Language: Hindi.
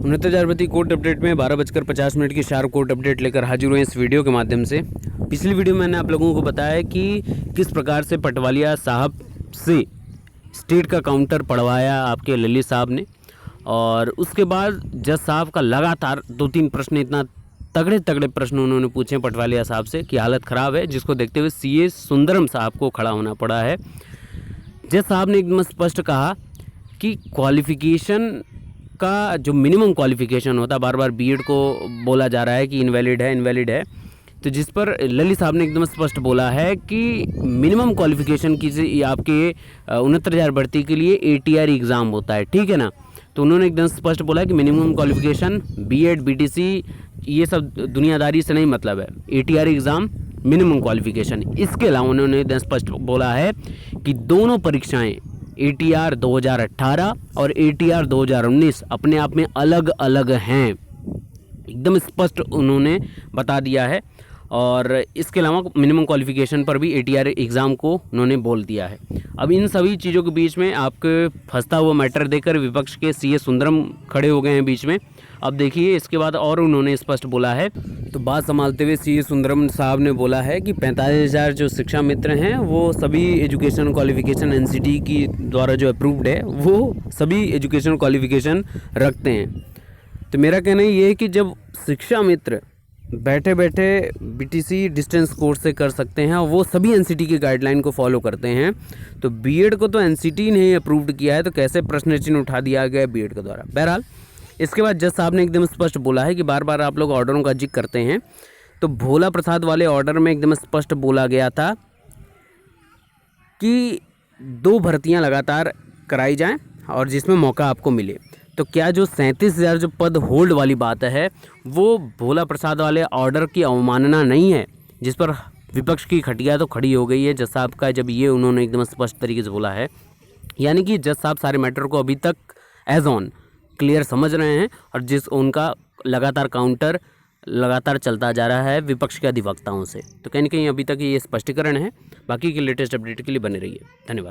29,000 कोर्ट अपडेट में 12:50 की शार्प कोर्ट अपडेट लेकर हाजिर हुए इस वीडियो के माध्यम से। पिछली वीडियो में मैंने आप लोगों को बताया कि किस प्रकार से पटवालिया साहब से स्टेट का काउंटर पढ़वाया आपके ललित साहब ने, और उसके बाद जज साहब का लगातार 2-3 प्रश्न, इतना तगड़े तगड़े प्रश्न उन्होंने पूछे पटवालिया साहब से कि हालत ख़राब है, जिसको देखते हुए सीए सुंदरम साहब को खड़ा होना पड़ा है। जज साहब ने एकदम स्पष्ट कहा कि क्वालिफ़िकेशन का जो मिनिमम क्वालिफ़िकेशन होता है, बार बार बीएड को बोला जा रहा है कि इनवैलिड है, तो जिस पर ललित साहब ने एकदम स्पष्ट बोला है कि मिनिमम क्वालिफ़िकेशन की आपके 69,000 भर्ती के लिए ATR एग्ज़ाम होता है, ठीक है ना। तो उन्होंने एकदम स्पष्ट बोला कि मिनिमम क्वालिफ़िकेशन बीएड BTC ये सब दुनियादारी से नहीं मतलब है, ATR एग्ज़ाम मिनिमम क्वालिफ़िकेशन। इसके अलावा उन्होंने एकदम स्पष्ट बोला है कि दोनों परीक्षाएं ATR 2018 और ATR 2019 अपने आप में अलग अलग हैं, एकदम स्पष्ट उन्होंने बता दिया है। और इसके अलावा मिनिमम क्वालिफ़िकेशन पर भी ATR एग्ज़ाम को उन्होंने बोल दिया है। अब इन सभी चीज़ों के बीच में आपके फंसता हुआ मैटर देकर विपक्ष के सीए सुंदरम खड़े हो गए हैं बीच में। अब देखिए इसके बाद और उन्होंने स्पष्ट बोला है, तो बात संभालते हुए सीए सुंदरम साहब ने बोला है कि 45,000 जो शिक्षा मित्र हैं वो सभी एजुकेशन क्वालिफ़िकेशन NCT की द्वारा जो अप्रूव्ड है वो सभी एजुकेशन क्वालिफ़िकेशन रखते हैं। तो मेरा कहना ये है कि जब शिक्षा मित्र बैठे बैठे BTC डिस्टेंस कोर्स से कर सकते हैं और वो सभी NCT की गाइडलाइन को फॉलो करते हैं, तो बीएड को तो NCT ने अप्रूव्ड किया है, तो कैसे प्रश्न चिन्ह उठा दिया गया बीएड के द्वारा। बहरहाल इसके बाद जज साहब ने एकदम स्पष्ट बोला है कि बार बार आप लोग ऑर्डरों का जिक्र करते हैं, तो भोला प्रसाद वाले ऑर्डर में एकदम स्पष्ट बोला गया था कि 2 भर्तियां लगातार कराई जाएं और जिसमें मौका आपको मिले। तो क्या जो 37,000 जो पद होल्ड वाली बात है वो भोला प्रसाद वाले ऑर्डर की अवमानना नहीं है, जिस पर विपक्ष की खटिया तो खड़ी हो गई है जज साहब का, जब ये उन्होंने एकदम स्पष्ट तरीके से बोला है। यानी कि जज साहब सारे मैटर को अभी तक एज ऑन क्लियर समझ रहे हैं, और जिस उनका लगातार काउंटर लगातार चलता जा रहा है विपक्ष के अधिवक्ताओं से। तो कहीं ना कहीं अभी तक ये स्पष्टीकरण है। बाकी के लेटेस्ट अपडेट के लिए बने रहिए। धन्यवाद।